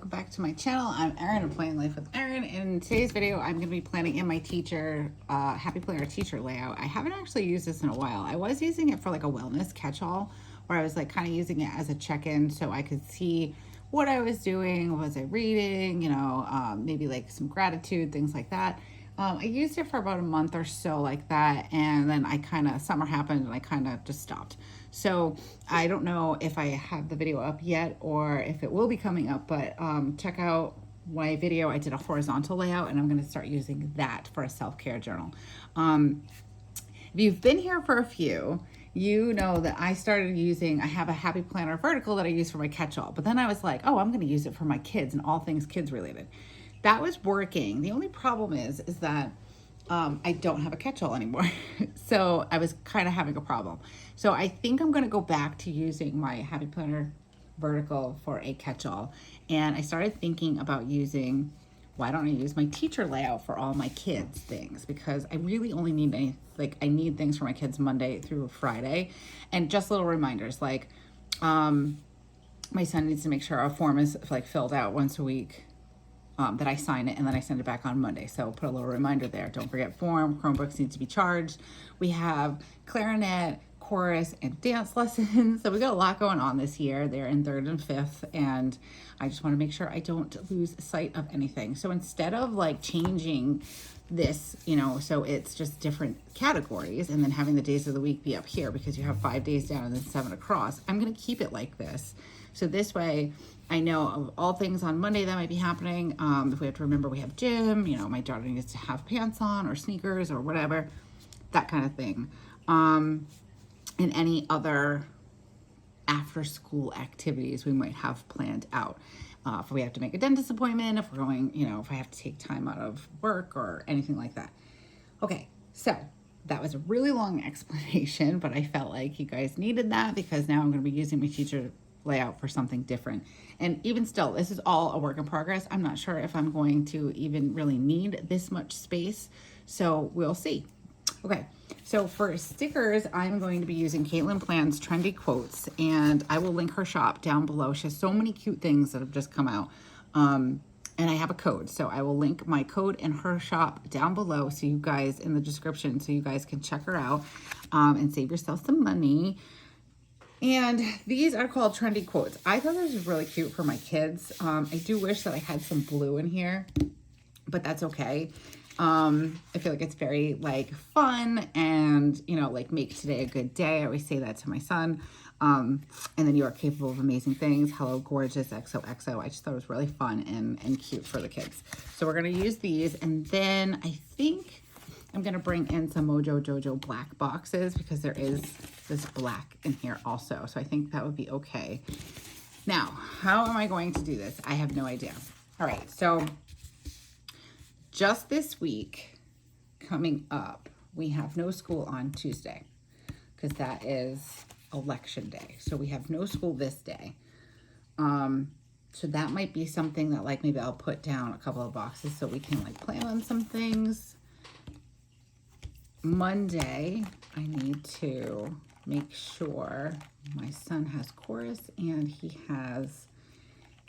welcome back to my channel. I'm Erin of Planning Life with Erin. In today's video, I'm going to be planning in my Happyplanner teacher layout. I haven't actually used this in a while. I was using it for like a wellness catch-all, where I was like kind of using it as a check-in so I could see what I was doing, was I reading, maybe like some gratitude, things like that. I used it for about a month or so like that, and then summer happened and I kind of just stopped. So I don't know if I have the video up yet or if it will be coming up, but check out my video. I did a horizontal layout and I'm going to start using that for a self-care journal. If you've been here for a few, you know that I have a Happyplanner vertical that I use for my catch-all, but then I was like, oh, I'm going to use it for my kids and all things kids related. That was working. The only problem is that I don't have a catch-all anymore. So I was kind of having a problem. So I think I'm going to go back to using my Happyplanner vertical for a catch-all. And I started thinking about why don't I use my teacher layout for all my kids things? Because I really only need I need things for my kids Monday through Friday. And just little reminders like my son needs to make sure our form is filled out once a week. That I sign it and then I send it back on Monday. So put a little reminder there. Don't forget form. Chromebooks need to be charged. We have clarinet, chorus, and dance lessons. So we got a lot going on this year. They're in 3rd and 5th, and I just want to make sure I don't lose sight of anything. So instead of changing this, so it's just different categories and then having the days of the week be up here because you have 5 days down and then 7 across, I'm going to keep it like this. So this way I know of all things on Monday that might be happening. If we have to remember we have gym, my daughter needs to have pants on or sneakers or whatever, that kind of thing. And any other after school activities we might have planned out. If we have to make a dentist appointment, if we're going, if I have to take time out of work or anything like that. Okay, so that was a really long explanation, but I felt like you guys needed that because now I'm going to be using my teacher layout for something different. And even still, this is all a work in progress. I'm not sure if I'm going to even really need this much space, so we'll see. Okay, so for stickers, I'm going to be using Katelyn Plan's Trendy Quotes, and I will link her shop down below. She has so many cute things that have just come out. And I have a code, so I will link my code in her shop down below so you guys in the description so you guys can check her out and save yourself some money. And these are called Trendy Quotes. I thought this was really cute for my kids. I do wish that I had some blue in here, but that's okay. I feel like it's very fun and, make today a good day. I always say that to my son. And then you are capable of amazing things. Hello, gorgeous, XOXO. I just thought it was really fun and cute for the kids. So we're going to use these. And then I think I'm going to bring in some Mojo Jojo black boxes because there is this black in here also. So I think that would be okay. Now, how am I going to do this? I have no idea. All right, so just this week coming up, we have no school on Tuesday because that is election day. So we have no school this day. So that might be something that maybe I'll put down a couple of boxes so we can plan on some things. Monday, I need to make sure my son has chorus and he has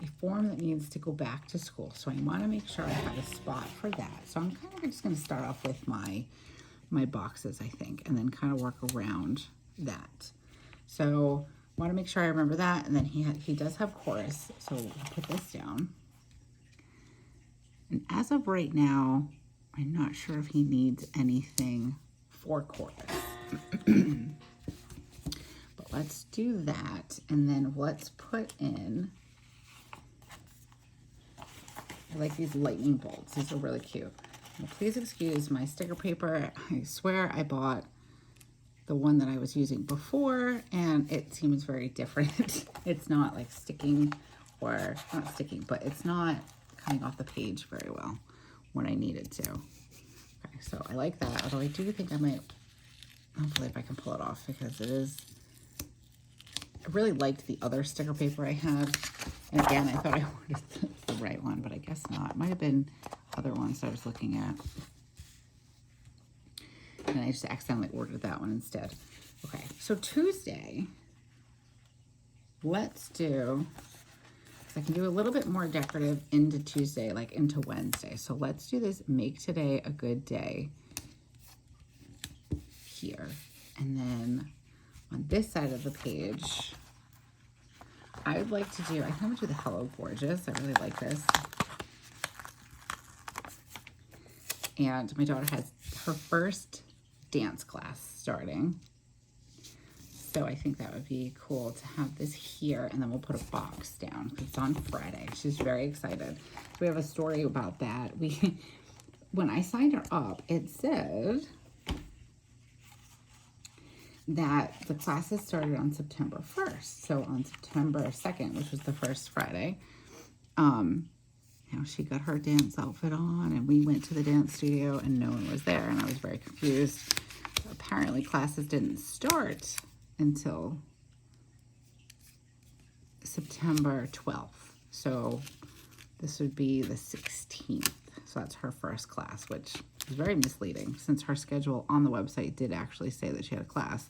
a form that needs to go back to school. So I want to make sure I have a spot for that. So I'm kind of just going to start off with my boxes, I think, and then kind of work around that. So I want to make sure I remember that. And then he does have chorus. So we'll put this down. And as of right now, I'm not sure if he needs anything for chorus. But let's do that. And then let's put in, I like these lightning bolts. These are really cute. Now, please excuse my sticker paper. I swear I bought the one that I was using before and it seems very different. It's not sticking, or not sticking, but it's not coming off the page very well when I need it to. Okay, so I like that, although I do think I might, hopefully if I can pull it off because it is, I really liked the other sticker paper I had. And again, I thought I wanted the right one, but I guess not. It might have been other ones I was looking at. And I just accidentally ordered that one instead. Okay, so Tuesday, let's do, because I can do a little bit more decorative into Tuesday, like into Wednesday. So let's do this, make today a good day here. And then on this side of the page, I would like to do, I think I'm gonna do the Hello Gorgeous. I really like this. And my daughter has her first dance class starting. So I think that would be cool to have this here, and then we'll put a box down because it's on Friday. She's very excited. We have a story about that. When I signed her up, it said that the classes started on September 1st. So on September 2nd, which was the first Friday, she got her dance outfit on, and we went to the dance studio, and no one was there, and I was very confused. Apparently, classes didn't start until September 12th. So this would be the 16th. So that's her first class, which is very misleading since her schedule on the website did actually say that she had a class.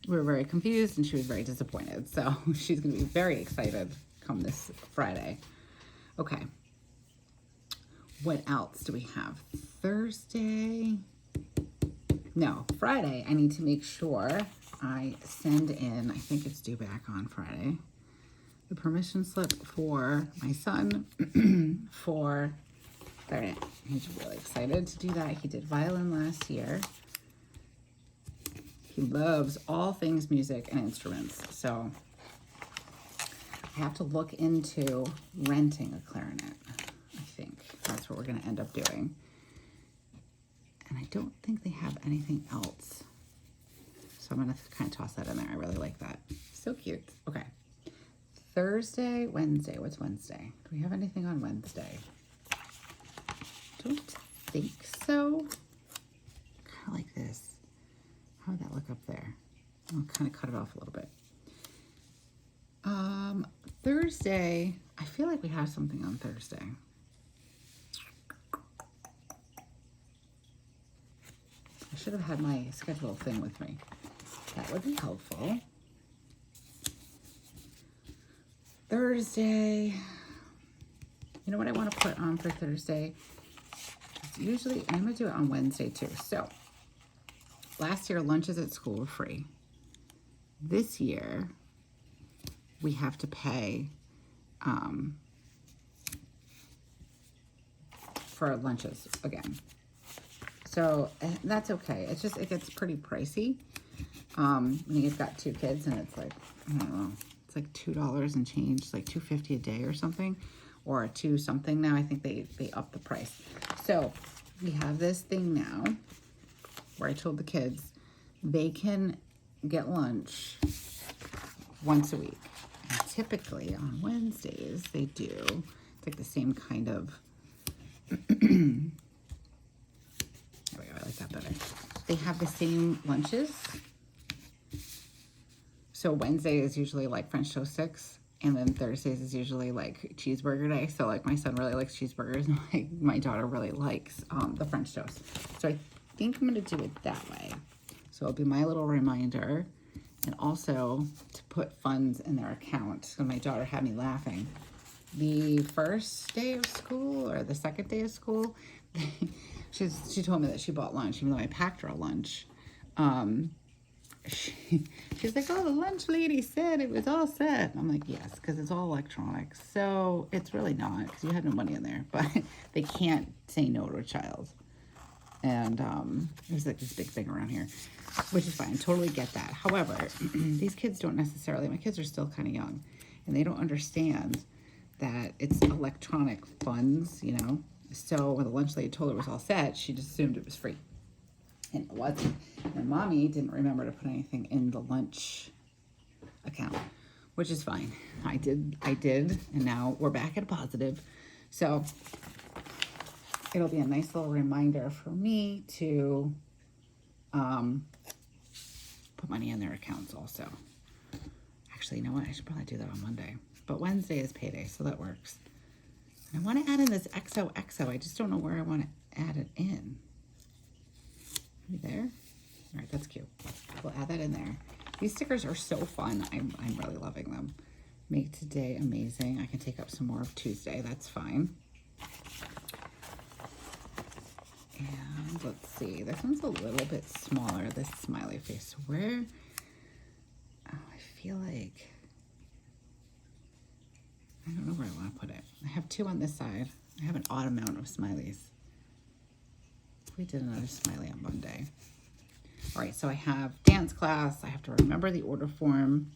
We were very confused and she was very disappointed. So she's going to be very excited come this Friday. Okay. What else do we have? Thursday? No, Friday. I need to make sure I send in, I think it's due back on Friday, the permission slip for my son for clarinet. He's really excited to do that. He did violin last year. He loves all things music and instruments. So I have to look into renting a clarinet. I think that's what we're going to end up doing. And I don't think they have anything else. So I'm going to kind of toss that in there. I really like that. So cute. Okay. Thursday, Wednesday. What's Wednesday? Do we have anything on Wednesday? Don't think so. Kind of like this. How would that look up there? I'll kind of cut it off a little bit. Thursday, I feel like we have something on Thursday. I should have had my schedule thing with me. That would be helpful. Thursday. You know what I want to put on for Thursday? It's usually, I'm going to do it on Wednesday too. So, last year lunches at school were free. This year, we have to pay for lunches again. So that's okay. It's just, it gets pretty pricey. When you've got two kids and it's like, I don't know, it's like $2 and change, like $2.50 a day or something, or $2 something now. I think they up the price. So we have this thing now where I told the kids they can get lunch once a week. And typically on Wednesdays they do. It's like the same kind of, there we go, I like that better. They have the same lunches. So Wednesday is usually like French toast sticks, and then Thursdays is usually like cheeseburger day. So like my son really likes cheeseburgers, and my daughter really likes the French toast. So I think I'm gonna do it that way. So it'll be my little reminder, and also to put funds in their account. So my daughter had me laughing. The first day of school or the second day of school, she told me that she bought lunch, even though I packed her a lunch. She's like, oh, the lunch lady said it was all set. I'm like, yes, because it's all electronic. So it's really not, because you had no money in there. But they can't say no to a child. And there's like this big thing around here, which is fine. Totally get that. However, these kids don't necessarily, my kids are still kind of young, and they don't understand that it's electronic funds, you know. So when the lunch lady told her it was all set, she just assumed it was free. And it wasn't. And mommy didn't remember to put anything in the lunch account, which is fine. I did, and now we're back at a positive. So it'll be a nice little reminder for me to put money in their accounts also. Actually, you know what? I should probably do that on Monday. But Wednesday is payday, so that works. And I want to add in this XOXO. I just don't know where I want to add it in. Maybe there? All right, that's cute. We'll add that in there. These stickers are so fun. I'm really loving them. Make today amazing. I can take up some more of Tuesday. That's fine. And let's see. This one's a little bit smaller, this smiley face. Where? Oh, I feel like... I don't know where I want to put it. I have 2 on this side. I have an odd amount of smileys. We did another smiley on Monday. All right, so I have dance class. I have to remember the order form,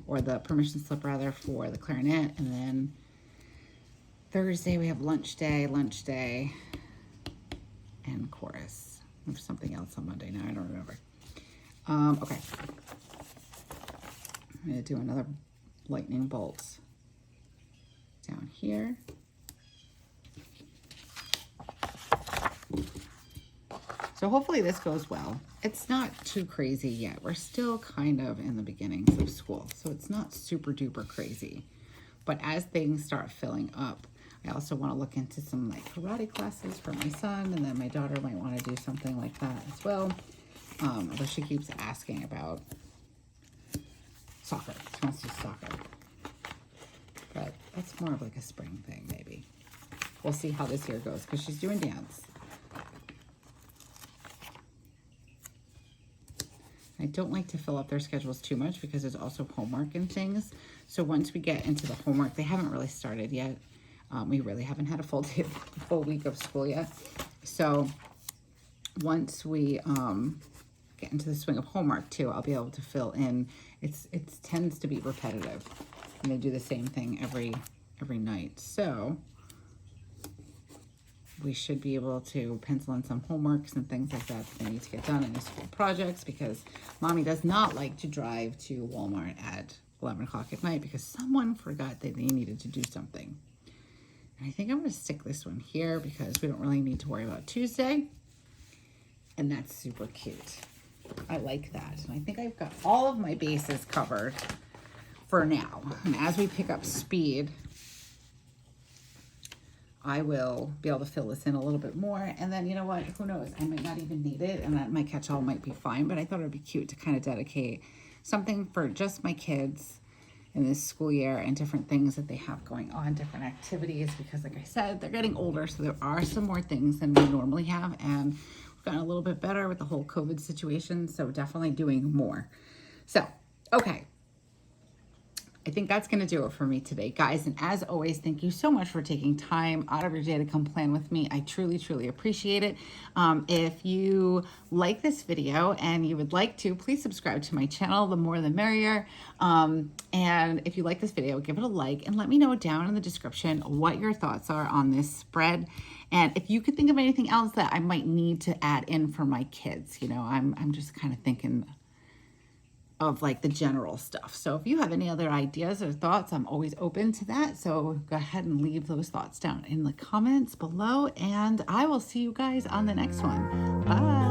or the permission slip rather, for the clarinet. And then Thursday we have lunch day, and chorus. There's something else on Monday now, I don't remember. Okay. I'm gonna do another lightning bolt down here. So hopefully this goes well. It's not too crazy yet. We're still kind of in the beginnings of school, so it's not super duper crazy. But as things start filling up, I also want to look into some like karate classes for my son, and then my daughter might want to do something like that as well. Although she keeps asking about soccer. She wants to do soccer. But that's more of like a spring thing, maybe. We'll see how this year goes, because she's doing dance. I don't like to fill up their schedules too much because there's also homework and things. So once we get into the homework, they haven't really started yet. We really haven't had a full week of school yet. So once we get into the swing of homework too, I'll be able to fill in. It tends to be repetitive, and they do the same thing every night. So we should be able to pencil in some homeworks and things like that they need to get done in the school projects, because Mommy does not like to drive to Walmart at 11 o'clock at night because someone forgot that they needed to do something. And I think I'm going to stick this one here because we don't really need to worry about Tuesday. And that's super cute. I like that. And I think I've got all of my bases covered for now. And as we pick up speed, I will be able to fill this in a little bit more. And then, you know what, who knows, I might not even need it, and that my catch-all might be fine. But I thought it would be cute to kind of dedicate something for just my kids in this school year, and different things that they have going on, different activities, because like I said, they're getting older, so there are some more things than we normally have, and we've gotten a little bit better with the whole COVID situation, so definitely doing more. So, okay. I think that's going to do it for me today, guys. And as always, thank you so much for taking time out of your day to come plan with me. I truly, truly appreciate it. If you like this video and you would like to, please subscribe to my channel. The more the merrier. And if you like this video, give it a like and let me know down in the description what your thoughts are on this spread. And if you could think of anything else that I might need to add in for my kids, you know, I'm just kind of thinking of like the general stuff. So if you have any other ideas or thoughts, I'm always open to that. So go ahead and leave those thoughts down in the comments below, and I will see you guys on the next one. Bye.